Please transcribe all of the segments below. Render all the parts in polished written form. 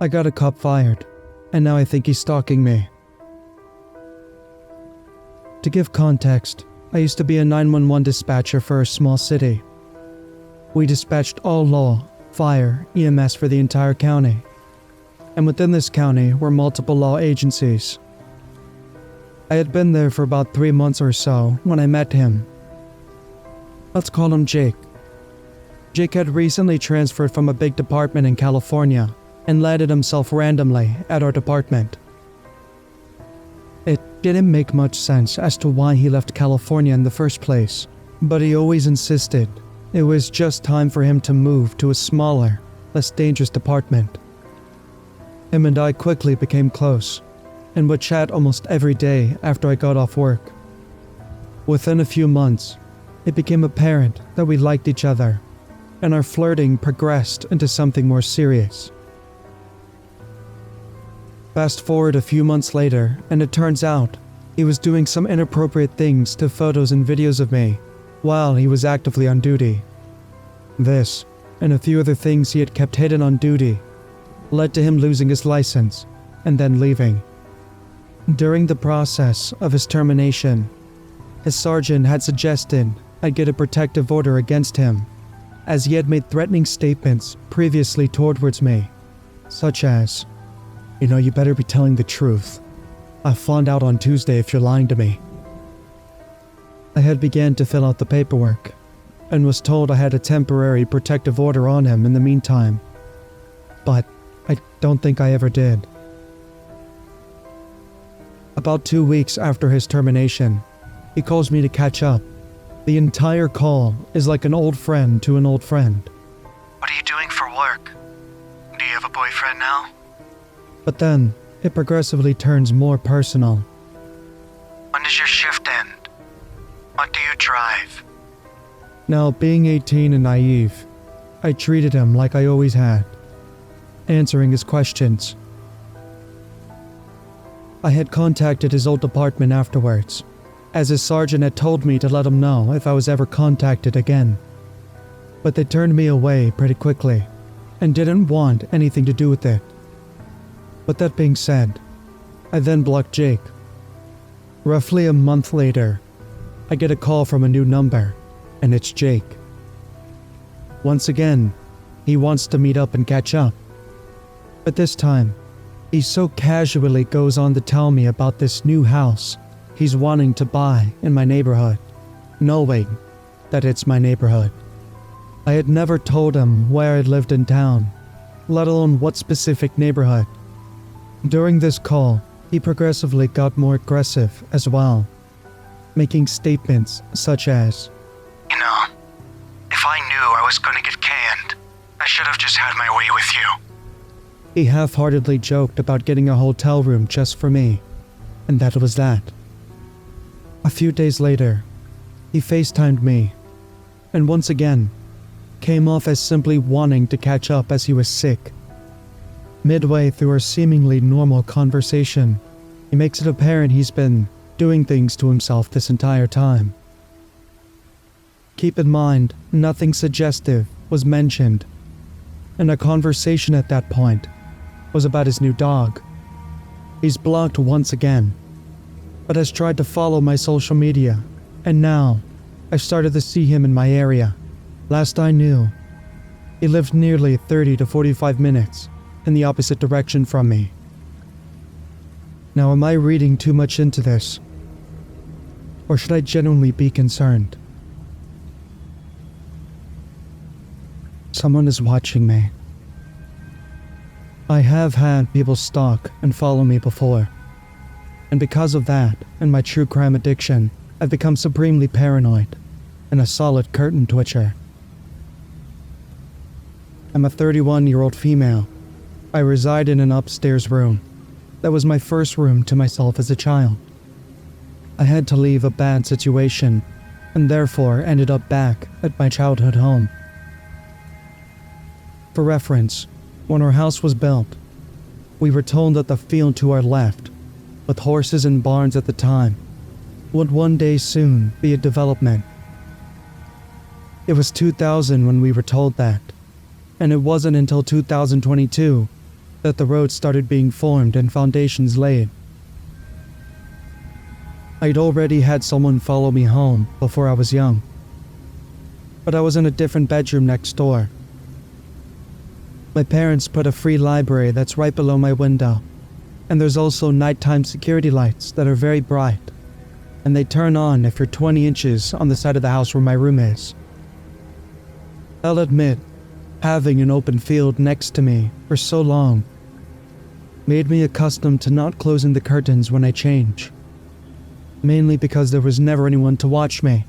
I got a cop fired, and now I think he's stalking me. To give context, I used to be a 911 dispatcher for a small city. We dispatched all law, fire, EMS for the entire county. And within this county were multiple law agencies. I had been there for about 3 months or so when I met him. Let's call him Jake. Jake had recently transferred from a big department in California and landed himself randomly at our department. It didn't make much sense as to why he left California in the first place, but he always insisted it was just time for him to move to a smaller, less dangerous department. Him and I quickly became close, and would chat almost every day after I got off work. Within a few months, it became apparent that we liked each other, and our flirting progressed into something more serious. Fast forward a few months later, and it turns out he was doing some inappropriate things to photos and videos of me while he was actively on duty. This, and a few other things he had kept hidden on duty, led to him losing his license and then leaving. During the process of his termination, his sergeant had suggested I get a protective order against him, as he had made threatening statements previously towards me, such as, you better be telling the truth. I found out on Tuesday if you're lying to me." I had began to fill out the paperwork, and was told I had a temporary protective order on him in the meantime, but I don't think I ever did. About 2 weeks after his termination, he calls me to catch up. The entire call is like an old friend to an old friend. "What are you doing for work? Do you have a boyfriend now?" But then, it progressively turns more personal. "When does your shift end? What do you drive?" Now, being 18 and naive, I treated him like I always had, answering his questions. I had contacted his old department afterwards, as his sergeant had told me to let him know if I was ever contacted again. But they turned me away pretty quickly, and didn't want anything to do with it. But that being said, I then blocked Jake. Roughly a month later, I get a call from a new number, and it's Jake. Once again, he wants to meet up and catch up. But this time, he so casually goes on to tell me about this new house he's wanting to buy in my neighborhood, knowing that it's my neighborhood. I had never told him where I lived in town, let alone what specific neighborhood. During this call, he progressively got more aggressive as well, making statements such as, If I knew I was going to get canned, I should have just had my way with you." He half-heartedly joked about getting a hotel room just for me, and that was that. A few days later, he FaceTimed me, and once again, came off as simply wanting to catch up as he was sick. Midway through our seemingly normal conversation, he makes it apparent he's been doing things to himself this entire time. Keep in mind, nothing suggestive was mentioned, and our conversation at that point was about his new dog. He's blocked once again, but has tried to follow my social media, and now I've started to see him in my area. Last I knew, he lived nearly 30 to 45 minutes in the opposite direction from me. Now, am I reading too much into this? Or should I genuinely be concerned? Someone is watching me. I have had people stalk and follow me before, and because of that and my true crime addiction, I've become supremely paranoid and a solid curtain twitcher. I'm a 31-year-old female. I reside in an upstairs room. That was my first room to myself as a child. I had to leave a bad situation, and therefore ended up back at my childhood home. For reference, when our house was built, we were told that the field to our left, with horses and barns at the time, would one day soon be a development. It was 2000 when we were told that, and it wasn't until 2022 that the road started being formed and foundations laid. I'd already had someone follow me home before I was young, but I was in a different bedroom next door. My parents put a free library that's right below my window, and there's also nighttime security lights that are very bright, and they turn on if you're 20 inches on the side of the house where my room is. I'll admit, having an open field next to me for so long made me accustomed to not closing the curtains when I change, mainly because there was never anyone to watch me.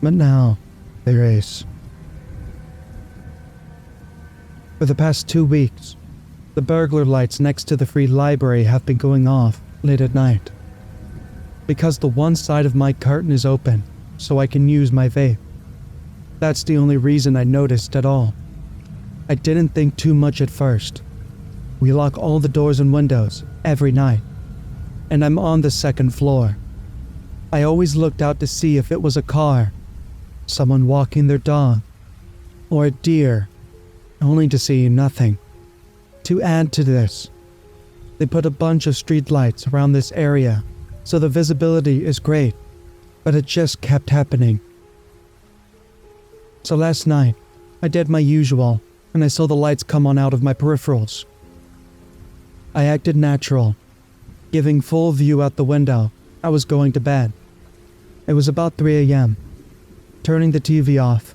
But now, there is. For the past 2 weeks, the burglar lights next to the free library have been going off late at night. Because the one side of my curtain is open, so I can use my vape. That's the only reason I noticed at all. I didn't think too much at first. We lock all the doors and windows every night, and I'm on the 2nd floor. I always looked out to see if it was a car, someone walking their dog, or a deer, only to see nothing. To add to this, they put a bunch of street lights around this area, so the visibility is great, but it just kept happening. So last night, I did my usual, and I saw the lights come on out of my peripherals. I acted natural, giving full view out the window. I was going to bed. It was about 3 a.m., turning the TV off,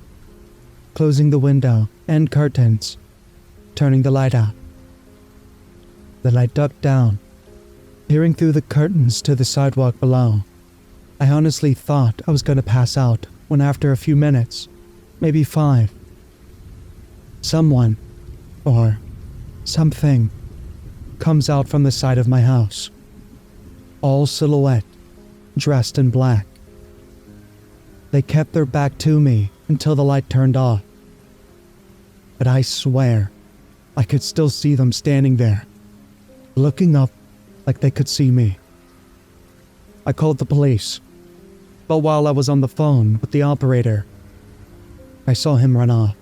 closing the window and curtains, turning the light out. Then I ducked down, peering through the curtains to the sidewalk below. I honestly thought I was going to pass out when after a few minutes, maybe 5, someone, or something, comes out from the side of my house, all silhouette, dressed in black. They kept their back to me until the light turned off. But I swear, I could still see them standing there, looking up like they could see me. I called the police, but while I was on the phone with the operator, I saw him run off.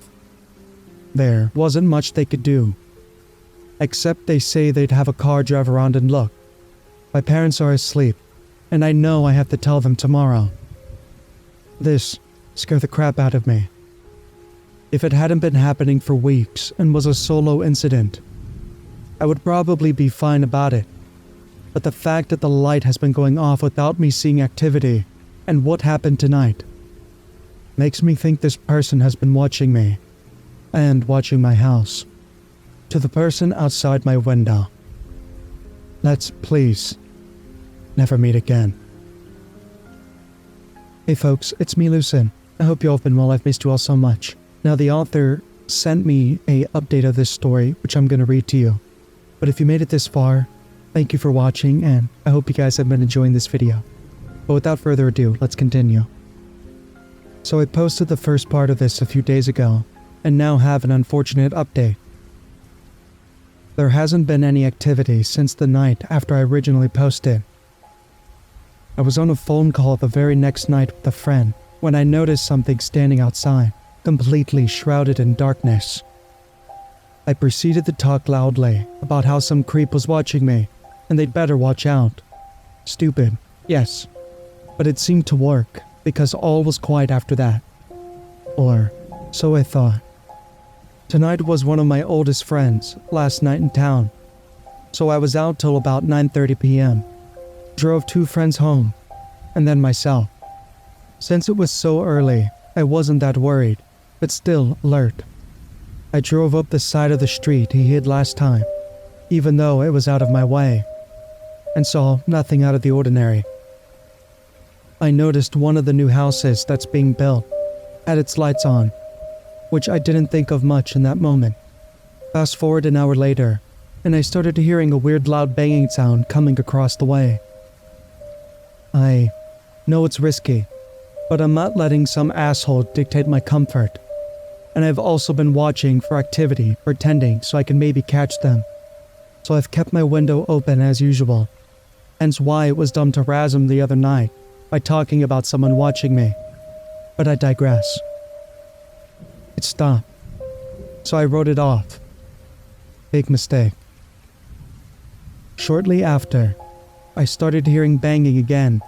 There wasn't much they could do, except they say they'd have a car drive around and look. My parents are asleep, and I know I have to tell them tomorrow. This scared the crap out of me. If it hadn't been happening for weeks and was a solo incident, I would probably be fine about it. But the fact that the light has been going off without me seeing activity and what happened tonight makes me think this person has been watching me and watching my house. To the person outside my window, let's please never meet again. Hey folks, it's me, Lucid. I hope you all have been well. I've missed you all so much. Now the author sent me a update of this story, which I'm going to read to you. But if you made it this far, thank you for watching, and I hope you guys have been enjoying this video. But without further ado, let's continue. So I posted the first part of this a few days ago, and now have an unfortunate update. There hasn't been any activity since the night after I originally posted. I was on a phone call the very next night with a friend when I noticed something standing outside, completely shrouded in darkness. I proceeded to talk loudly about how some creep was watching me, and they'd better watch out. Stupid, yes, but it seemed to work because all was quiet after that. Or so I thought. Tonight was one of my oldest friends' last night in town, so I was out till about 9:30 p.m. Drove 2 friends home, and then myself. Since it was so early, I wasn't that worried, but still alert. I drove up the side of the street he hid last time, even though it was out of my way, and saw nothing out of the ordinary. I noticed one of the new houses that's being built had its lights on, which I didn't think of much in that moment. Fast forward an hour later, and I started hearing a weird loud banging sound coming across the way. I know it's risky, but I'm not letting some asshole dictate my comfort. And I've also been watching for activity, pretending so I can maybe catch them. So I've kept my window open as usual. Hence why it was dumb to razz him the other night by talking about someone watching me. But I digress. It stopped, so I wrote it off. Big mistake. Shortly after, I started hearing banging again.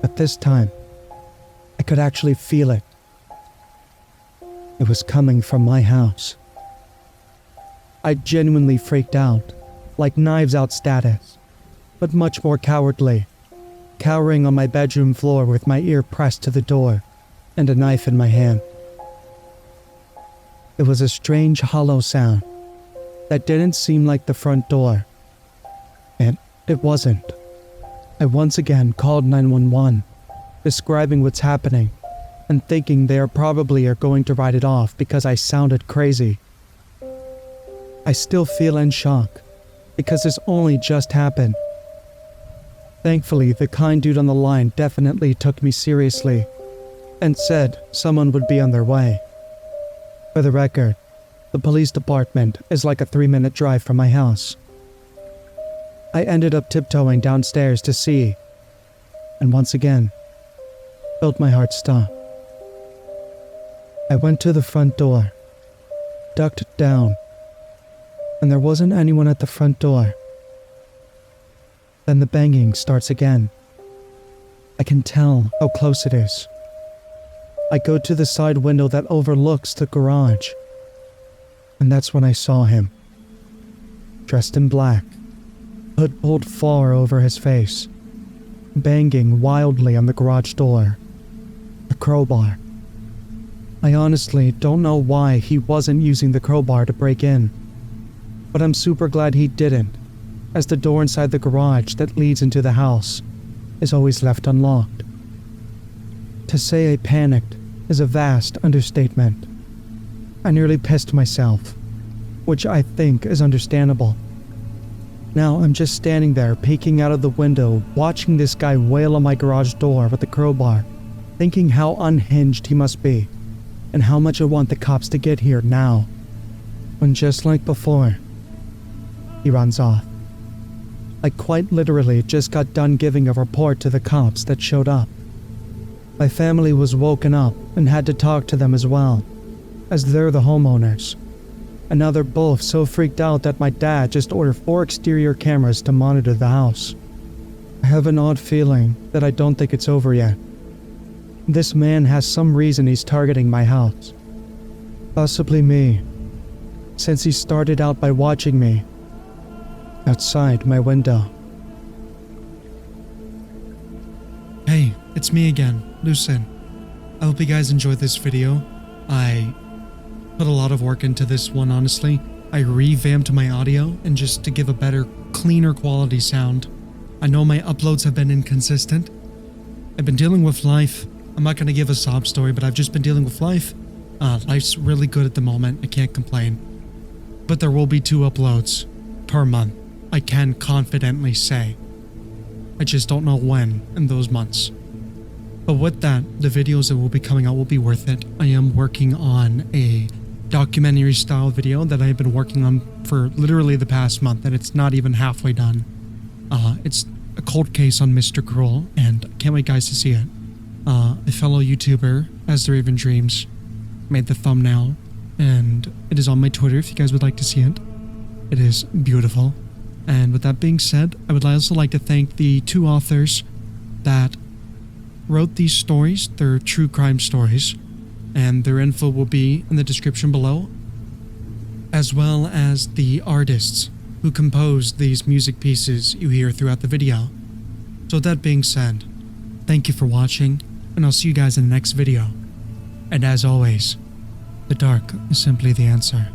But this time, I could actually feel it. It was coming from my house. I genuinely freaked out, like Knives Out status, but much more cowardly, cowering on my bedroom floor with my ear pressed to the door and a knife in my hand. It was a strange hollow sound that didn't seem like the front door. And it wasn't. I once again called 911, describing what's happening and thinking they probably are going to write it off because I sounded crazy. I still feel in shock because this only just happened. Thankfully, the kind dude on the line definitely took me seriously and said someone would be on their way. For the record, the police department is like a 3-minute drive from my house. I ended up tiptoeing downstairs to see, and once again, felt my heart stop. I went to the front door, ducked down, and there wasn't anyone at the front door. Then the banging starts again. I can tell how close it is. I go to the side window that overlooks the garage, and that's when I saw him. Dressed in black, hood pulled far over his face, banging wildly on the garage door. A crowbar. I honestly don't know why he wasn't using the crowbar to break in, but I'm super glad he didn't, as the door inside the garage that leads into the house is always left unlocked. To say I panicked is a vast understatement. I nearly pissed myself, which I think is understandable. Now I'm just standing there peeking out of the window, watching this guy wail on my garage door with the crowbar, thinking how unhinged he must be, and how much I want the cops to get here now, when just like before, he runs off. I quite literally just got done giving a report to the cops that showed up. My family was woken up and had to talk to them as well, as they're the homeowners. And now they're both so freaked out that my dad just ordered 4 exterior cameras to monitor the house. I have an odd feeling that I don't think it's over yet. This man has some reason he's targeting my house. Possibly me, since he started out by watching me outside my window. Hey, it's me again, Lucid. I hope you guys enjoyed this video. I put a lot of work into this one, honestly. I revamped my audio and just to give a better, cleaner quality sound. I know my uploads have been inconsistent. I've been dealing with life. I'm not going to give a sob story, but I've just been dealing with life. Life's really good at the moment. I can't complain. But there will be 2 uploads per month. I can confidently say. I just don't know when in those months. But with that, the videos that will be coming out will be worth it. I am working on a documentary style video that I've been working on for literally the past month, and it's not even halfway done. It's a cold case on Mr. Cruel, and I can't wait guys to see it. A fellow YouTuber, As There Even Dreams, made the thumbnail, and it is on my Twitter if you guys would like to see it. It is beautiful. And with that being said, I would also like to thank the 2 authors that wrote these stories. They're true crime stories, and their info will be in the description below, as well as the artists who composed these music pieces you hear throughout the video. So with that being said, thank you for watching, and I'll see you guys in the next video. And as always, the dark is simply the answer.